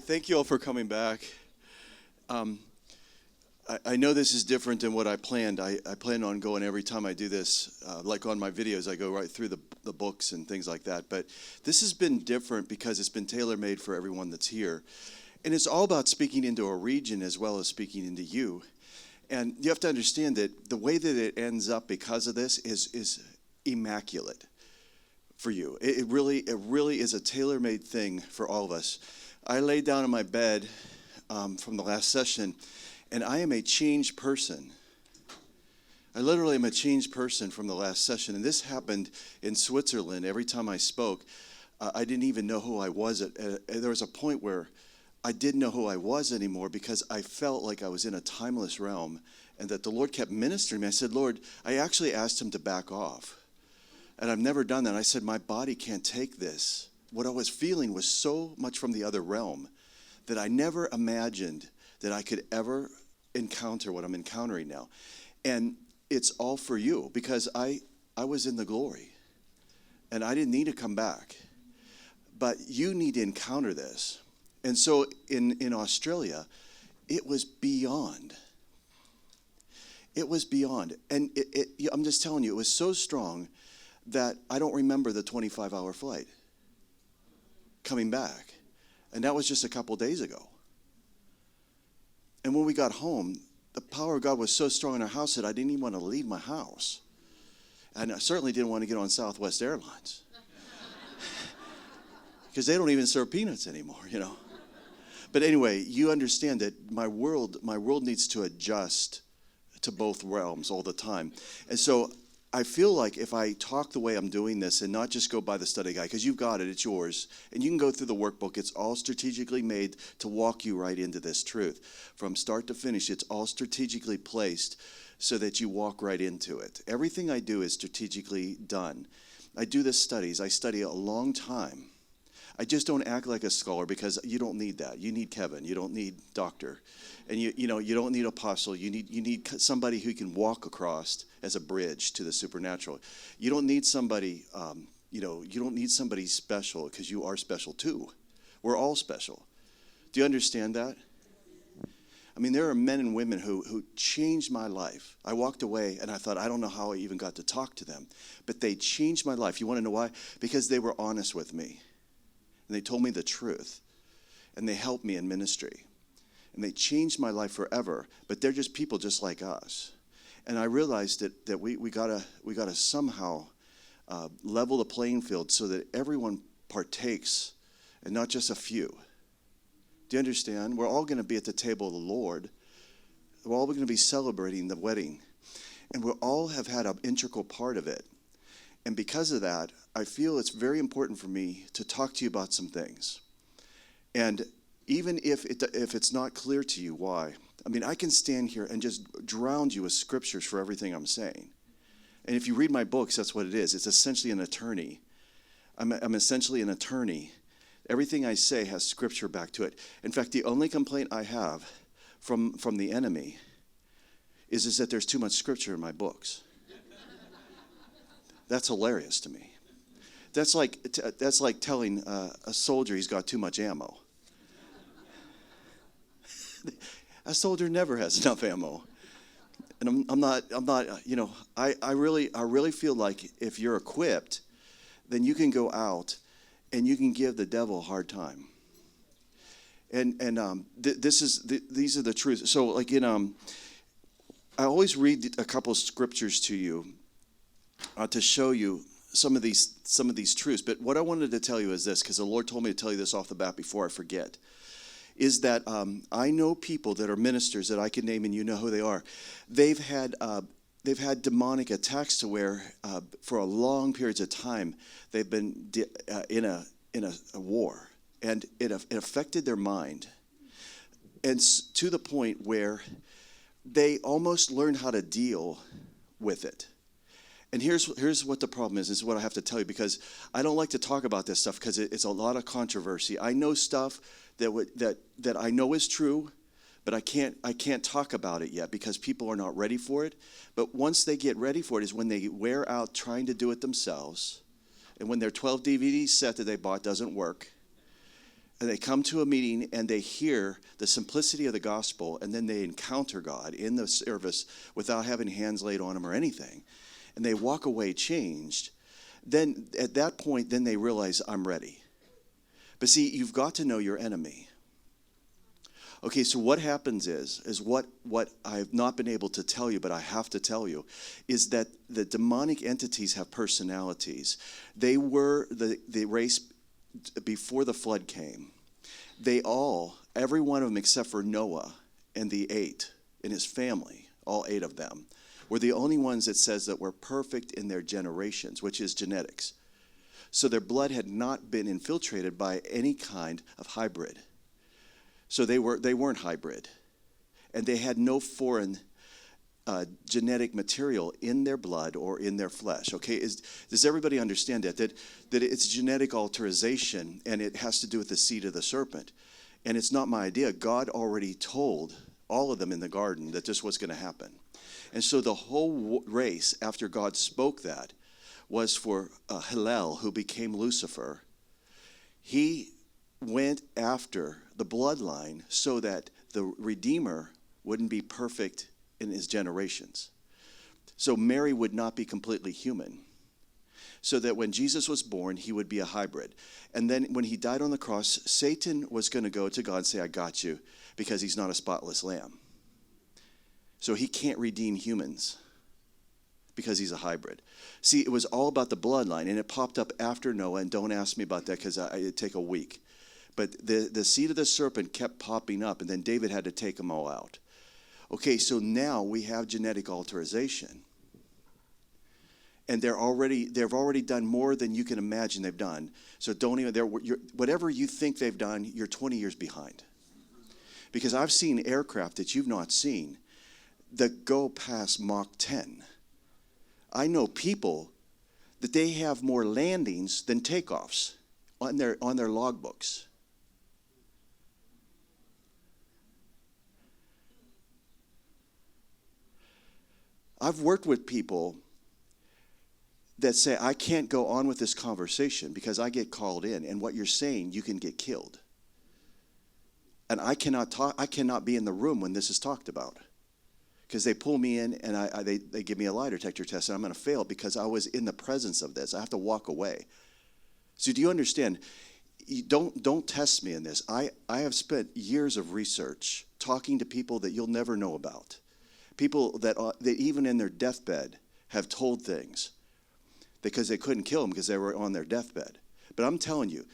Thank you all for coming back. I know this is different than what I planned. I plan on going every time I do this. Like on my videos, I go right through the books and things like that. But this has been different because it's been tailor-made for everyone that's here. And it's all about speaking into a region as well as speaking into you. And you have to understand that the way that it ends up because of this is immaculate for you. It really is a tailor-made thing for all of us. I laid down in my bed from the last session, and I am a changed person. I literally am a changed person from the last session. And this happened in Switzerland. Every time I spoke, I didn't even know who I was. There was a point where I didn't know who I was anymore because I felt like I was in a timeless realm and that the Lord kept ministering me. I said, Lord, I actually asked him to back off. And I've never done that. I said, my body can't take this. What I was feeling was so much from the other realm that I never imagined that I could ever encounter what I'm encountering now. And it's all for you because I was in the glory and I didn't need to come back. But you need to encounter this. And so in Australia, it was beyond. It was beyond. And I'm just telling you, it was so strong that I don't remember the 25-hour flight coming back. And that was just a couple days ago. And when we got home, the power of God was so strong in our house that I didn't even want to leave my house. And I certainly didn't want to get on Southwest Airlines. Because they don't even serve peanuts anymore, you know. But anyway, you understand that my world needs to adjust to both realms all the time. And so I feel like if I talk the way I'm doing this and not just go by the study guide, because you've got it, it's yours, and you can go through the workbook. It's all strategically made to walk you right into this truth. From start to finish, it's all strategically placed so that you walk right into it. Everything I do is strategically done. I do the studies. I study a long time. I just don't act like a scholar because you don't need that. You need Kevin. You don't need doctor. And you don't need apostle. You need somebody who can walk across as a bridge to the supernatural. You don't need somebody, you don't need somebody special because you are special too. We're all special. Do you understand that? I mean, there are men and women who changed my life. I walked away and I thought, I don't know how I even got to talk to them. But they changed my life. You want to know why? Because they were honest with me. And they told me the truth. And they helped me in ministry. And they changed my life forever. But they're just people just like us. And I realized that we gotta somehow level the playing field so that everyone partakes and not just a few. Do you understand? We're all going to be at the table of the Lord. We're all going to be celebrating the wedding. And we all have had an integral part of it. And because of that, I feel it's very important for me to talk to you about some things. And even if it's not clear to you why, I mean, I can stand here and just drown you with scriptures for everything I'm saying. And if you read my books, that's what it is. It's essentially an attorney. I'm essentially an attorney. Everything I say has scripture back to it. In fact, the only complaint I have from the enemy is that there's too much scripture in my books. That's hilarious to me. That's like telling a soldier he's got too much ammo. A soldier never has enough ammo. And I'm not, I really feel like if you're equipped, then you can go out and you can give the devil a hard time. And these are the truths. So like I always read a couple of scriptures to you to show you some of these truths. But what I wanted to tell you is this, because the Lord told me to tell you this off the bat before I forget, is that I know people that are ministers that I can name, and you know who they are. They've had demonic attacks to where for a long periods of time they've been in a war, and it affected their mind, and to the point where they almost learned how to deal with it. And here's what the problem is what I have to tell you, because I don't like to talk about this stuff because it's a lot of controversy. I know stuff that I know is true, but I can't talk about it yet because people are not ready for it. But once they get ready for it is when they wear out trying to do it themselves, and when their 12 DVD set that they bought doesn't work, And they come to a meeting and they hear the simplicity of the gospel, and then they encounter God in the service without having hands laid on them or anything. And they walk away changed. Then at that point, then they realize, I'm ready. But see, you've got to know your enemy. Okay, so what happens is what I've not been able to tell you, but I have to tell you, is that the demonic entities have personalities. They were the race before the flood came. They all, every one of them except for Noah and the 8 in his family, all 8 of them, were the only ones that says that were perfect in their generations, which is genetics. So their blood had not been infiltrated by any kind of hybrid. So they weren't hybrid. And they had no foreign genetic material in their blood or in their flesh. Okay, does everybody understand that it's genetic alteration, and it has to do with the seed of the serpent? And it's not my idea. God already told all of them in the garden that this was going to happen. And so the whole race, after God spoke that, was for Hillel, who became Lucifer. He went after the bloodline so that the Redeemer wouldn't be perfect in his generations. So Mary would not be completely human. So that when Jesus was born, he would be a hybrid. And then when he died on the cross, Satan was going to go to God and say, I got you, because he's not a spotless lamb. So he can't redeem humans because he's a hybrid. See, it was all about the bloodline, and it popped up after Noah, and don't ask me about that because it'd take a week. But the seed of the serpent kept popping up, and then David had to take them all out. Okay, so now we have genetic alteration. And they've already done more than you can imagine they've done. So whatever you think they've done, you're 20 years behind. Because I've seen aircraft that you've not seen that go past Mach 10. I know people that they have more landings than takeoffs on their logbooks. I've worked with people that say, I can't go on with this conversation because I get called in, and what you're saying, you can get killed. And I cannot be in the room when this is talked about. Because they pull me in and they give me a lie detector test, and I'm going to fail because I was in the presence of this. I have to walk away. So do you understand? Don't test me in this. I have spent years of research talking to people that you'll never know about. People that even in their deathbed have told things because they couldn't kill them because they were on their deathbed. But I'm telling you,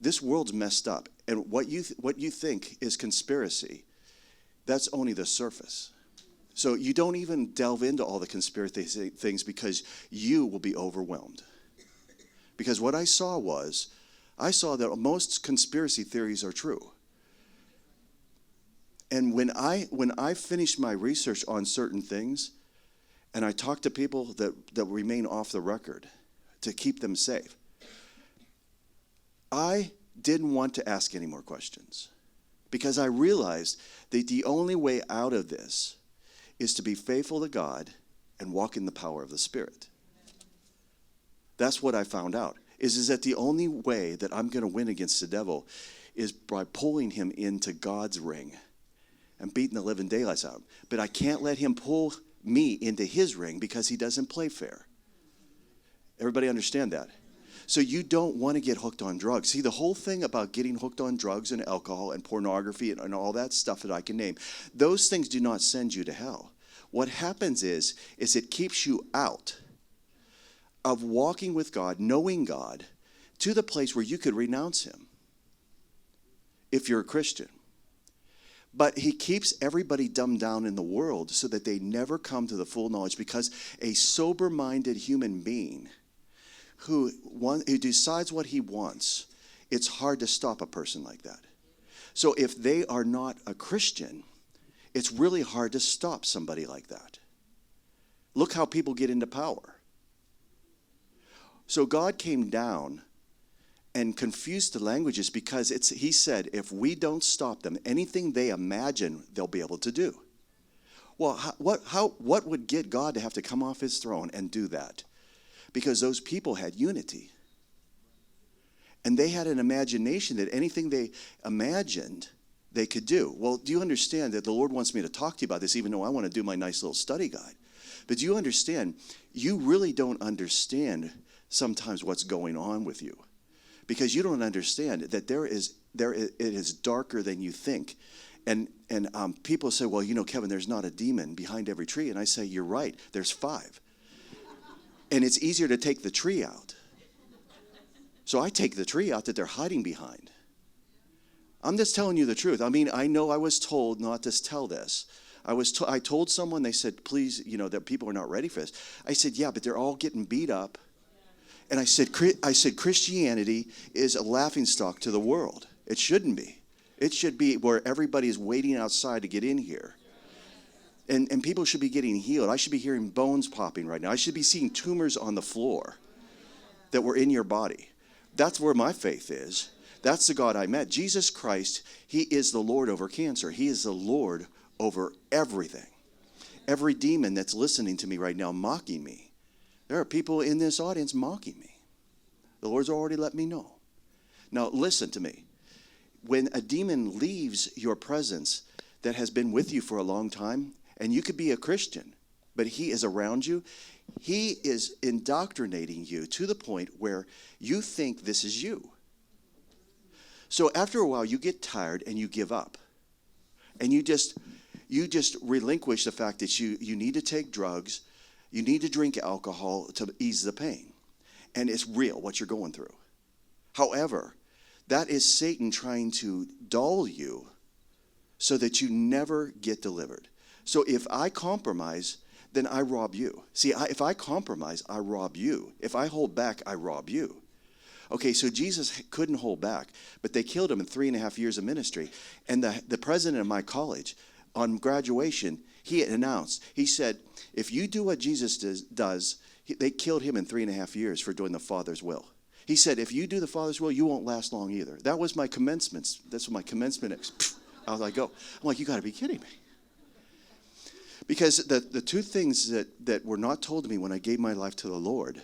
this world's messed up. And what you think is conspiracy, that's only the surface. So you don't even delve into all the conspiracy things because you will be overwhelmed. Because what I saw that most conspiracy theories are true. And when I finish my research on certain things, and I talk to people that remain off the record to keep them safe, I didn't want to ask any more questions because I realized that the only way out of this is to be faithful to God and walk in the power of the Spirit. That's what I found out, is that the only way that I'm going to win against the devil is by pulling him into God's ring and beating the living daylights out of him. But I can't let him pull me into his ring because he doesn't play fair. Everybody understand that? So you don't want to get hooked on drugs. See, the whole thing about getting hooked on drugs and alcohol and pornography and all that stuff that I can name, those things do not send you to hell. What happens is it keeps you out of walking with God, knowing God, to the place where you could renounce him if you're a Christian. But he keeps everybody dumbed down in the world so that they never come to the full knowledge, because a sober-minded human being who decides what he wants, it's hard to stop a person like that. So if they are not a Christian, it's really hard to stop somebody like that. Look how people get into power. So God came down and confused the languages because he said, if we don't stop them, anything they imagine they'll be able to do. Well, what would get God to have to come off his throne and do that? Because those people had unity. And they had an imagination that anything they imagined, they could do. Well, do you understand that the Lord wants me to talk to you about this, even though I want to do my nice little study guide? But do you understand, you really don't understand sometimes what's going on with you. Because you don't understand that it is darker than you think. And people say, well, Kevin, there's not a demon behind every tree. And I say, you're right, there's 5. And it's easier to take the tree out. So I take the tree out that they're hiding behind. I'm just telling you the truth. I mean, I know I was told not to tell this. I told someone, they said, please, that people are not ready for this. I said, yeah, but they're all getting beat up. And I said, Christianity is a laughingstock to the world. It shouldn't be. It should be where everybody is waiting outside to get in here. And people should be getting healed. I should be hearing bones popping right now. I should be seeing tumors on the floor that were in your body. That's where my faith is. That's the God I met. Jesus Christ, he is the Lord over cancer. He is the Lord over everything. Every demon that's listening to me right now mocking me. There are people in this audience mocking me. The Lord's already let me know. Now listen to me. When a demon leaves your presence that has been with you for a long time, and you could be a Christian, but he is around you, he is indoctrinating you to the point where you think this is you. So after a while, you get tired and you give up. And you just relinquish the fact that you need to take drugs, you need to drink alcohol to ease the pain. And it's real, what you're going through. However, that is Satan trying to dull you so that you never get delivered. So if I compromise, then I rob you. See, if I compromise, I rob you. If I hold back, I rob you. Okay, so Jesus couldn't hold back, but they killed him in 3.5 years of ministry. And the president of my college, on graduation, he announced, he said, if you do what Jesus does, they killed him in 3.5 years for doing the Father's will. He said, if you do the Father's will, you won't last long either. That was my commencements. That's what my commencement I was like, I'm like, you got to be kidding me. Because the two things that were not told to me when I gave my life to the Lord,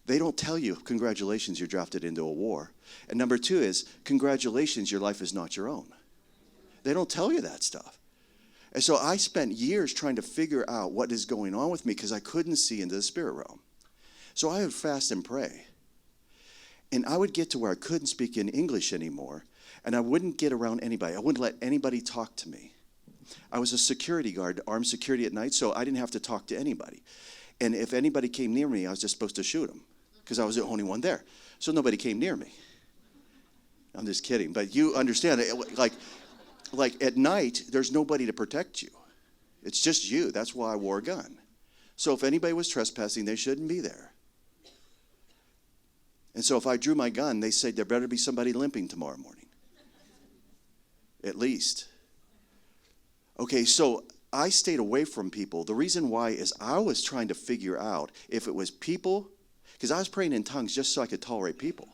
they don't tell you, congratulations, you're drafted into a war. And number 2 is, congratulations, your life is not your own. They don't tell you that stuff. And so I spent years trying to figure out what is going on with me because I couldn't see into the spirit realm. So I would fast and pray. And I would get to where I couldn't speak in English anymore, and I wouldn't get around anybody. I wouldn't let anybody talk to me. I was a security guard, armed security at night, so I didn't have to talk to anybody. And if anybody came near me, I was just supposed to shoot them because I was the only one there. So nobody came near me. I'm just kidding, but you understand, like at night, there's nobody to protect you. It's just you. That's why I wore a gun. So if anybody was trespassing, they shouldn't be there. And so if I drew my gun, they said there better be somebody limping tomorrow morning. At least. Okay, so I stayed away from people. The reason why is I was trying to figure out if it was people, because I was praying in tongues just so I could tolerate people.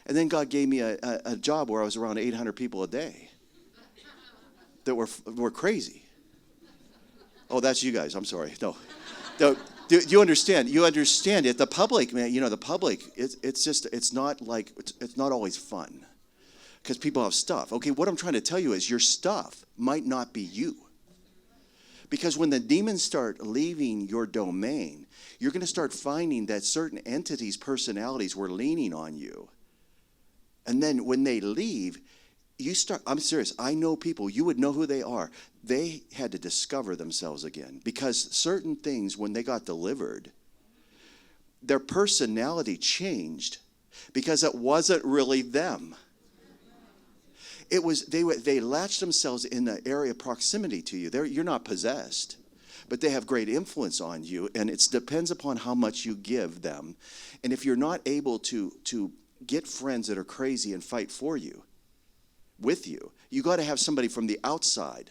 And then God gave me a job where I was around 800 people a day that were crazy. Oh, that's you guys. I'm sorry. No. Do you understand? You understand it. The public, man, the public, it's not always fun because people have stuff. Okay, what I'm trying to tell you is your stuff might not be you. Because when the demons start leaving your domain, you're going to start finding that certain entities' personalities were leaning on you. And then when they leave, I'm serious, I know people, you would know who they are. They had to discover themselves again because certain things, when they got delivered, their personality changed because it wasn't really them. It was they latched themselves in the area of proximity to you. You're not possessed, but they have great influence on you, and it depends upon how much you give them. And if you're not able to get friends that are crazy and fight for you, with you, you got to have somebody from the outside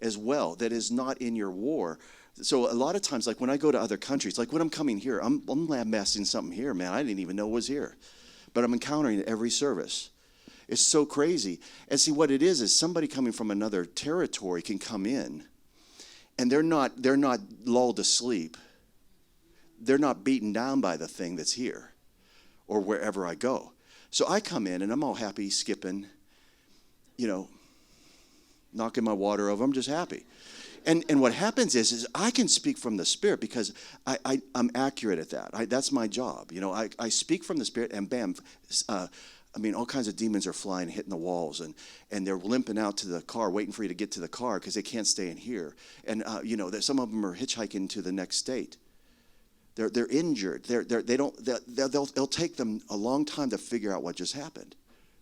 as well that is not in your war. So a lot of times, like when I go to other countries, like when I'm coming here, I'm lambasting something here, man, I didn't even know was here. But I'm encountering it every service. It's so crazy. And see, what it is somebody coming from another territory can come in, and they're not lulled to sleep. They're not beaten down by the thing that's here. or wherever I go. So I come in and I'm all happy, skipping, knocking my water over. I'm just happy. And what happens is I can speak from the Spirit because I'm accurate at that. That's my job. I speak from the Spirit, and bam, all kinds of demons are flying, hitting the walls, and they're limping out to the car, waiting for you to get to the car because they can't stay in here. And some of them are hitchhiking to the next state. They're injured. They'll take them a long time to figure out what just happened.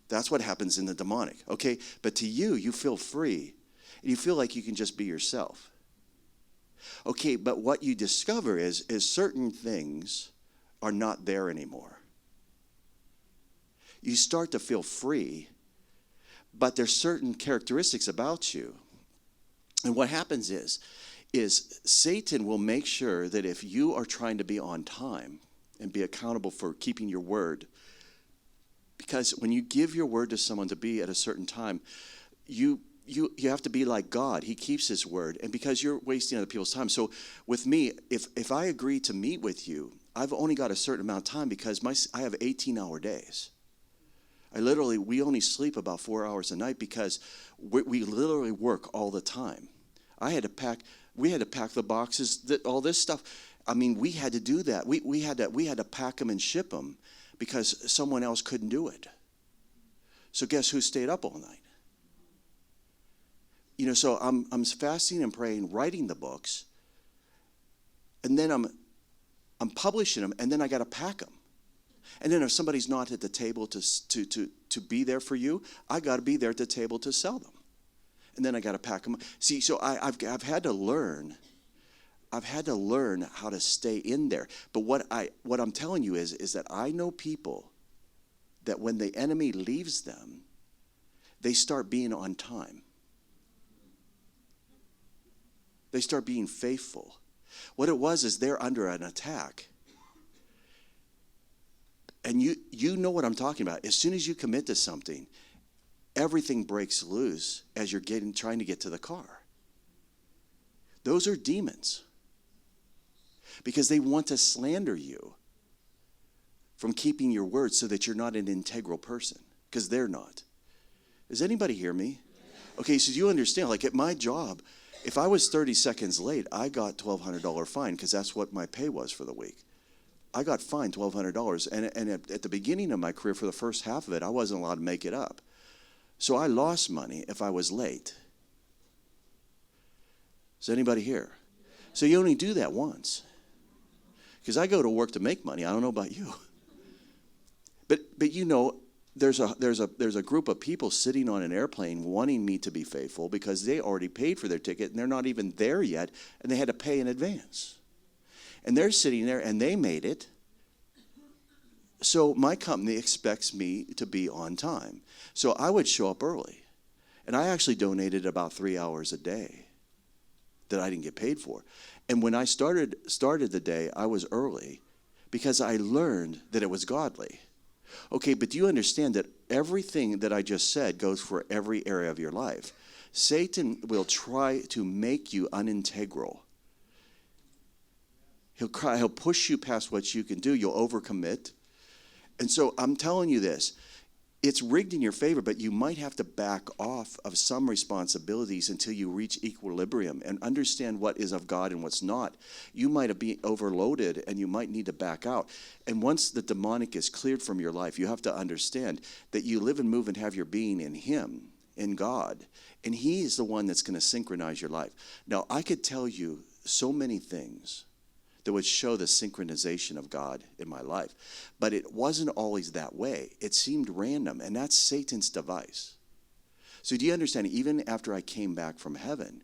That's what happens in the demonic. Okay, but to you feel free. And you feel like you can just be yourself. Okay, but what you discover is certain things are not there anymore. You start to feel free, but there's certain characteristics about you. And what happens is Satan will make sure that if you are trying to be on time and be accountable for keeping your word, because when you give your word to someone to be at a certain time, you have to be like God. He keeps his word. And because you're wasting other people's time. So with me, if I agree to meet with you, I've only got a certain amount of time because I have 18-hour days. We only sleep about 4 hours a night because we literally work all the time. We had to pack the boxes, all this stuff. We had to do that. We had to pack them and ship them because someone else couldn't do it. So guess who stayed up all night? So I'm fasting and praying, writing the books, and then I'm publishing them, and then I got to pack them. And then if somebody's not at the table to be there for you, I got to be there at the table to sell them. And then I got to pack them. See, so I've had to learn. I've had to learn how to stay in there. But what I'm telling you is that I know people that when the enemy leaves them, they start being on time. They start being faithful. What it was is they're under an attack. And you know what I'm talking about. As soon as you commit to something, everything breaks loose as you're trying to get to the car. Those are demons. Because they want to slander you from keeping your word so that you're not an integral person. Because they're not. Does anybody hear me? Okay, so you understand, like at my job, if I was 30 seconds late, I got $1,200 fine because that's what my pay was for the week. I got fined $1,200. And at the beginning of my career, for the first half of it, I wasn't allowed to make it up. So I lost money if I was late. Is anybody here? So you only do that once. Because I go to work to make money. I don't know about you. But there's a group of people sitting on an airplane wanting me to be faithful because they already paid for their ticket and they're not even there yet and they had to pay in advance. And they're sitting there and they made it. So my company expects me to be on time. So I would show up early. And I actually donated about 3 hours a day that I didn't get paid for. And when I started the day, I was early because I learned that it was godly. Okay, but do you understand that everything that I just said goes for every area of your life? Satan will try to make you unintegral. He'll push you past what you can do. You'll overcommit. And so I'm telling you this. It's rigged in your favor, but you might have to back off of some responsibilities until you reach equilibrium and understand what is of God and what's not. You might be overloaded and you might need to back out. And once the demonic is cleared from your life, you have to understand that you live and move and have your being in Him, in God. And He is the one that's going to synchronize your life. Now, I could tell you so many things that would show the synchronization of God in my life. But it wasn't always that way. It seemed random, and that's Satan's device. So do you understand, even after I came back from heaven,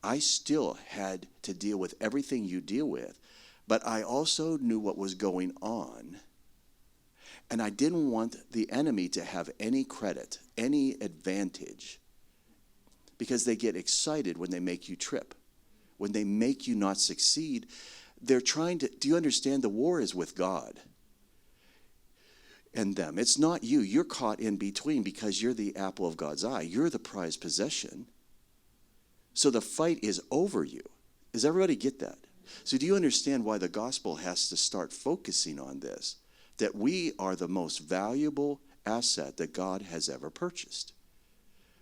I still had to deal with everything you deal with, but I also knew what was going on, and I didn't want the enemy to have any credit, any advantage, because they get excited when they make you trip, when they make you not succeed. They're trying to, do you understand? The war is with God and them. It's not you. You're caught in between because you're the apple of God's eye. You're the prized possession. So the fight is over you. Does everybody get that? So do you understand why the gospel has to start focusing on this? that we are the most valuable asset that God has ever purchased.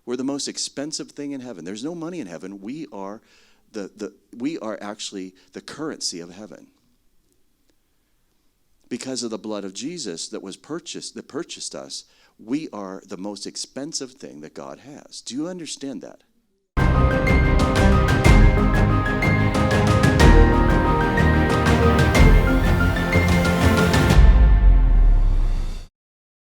We're the most expensive thing in heaven. There's no money in heaven. We are actually the currency of heaven. Because of the blood of Jesus that purchased us, we are the most expensive thing that God has. Do you understand that?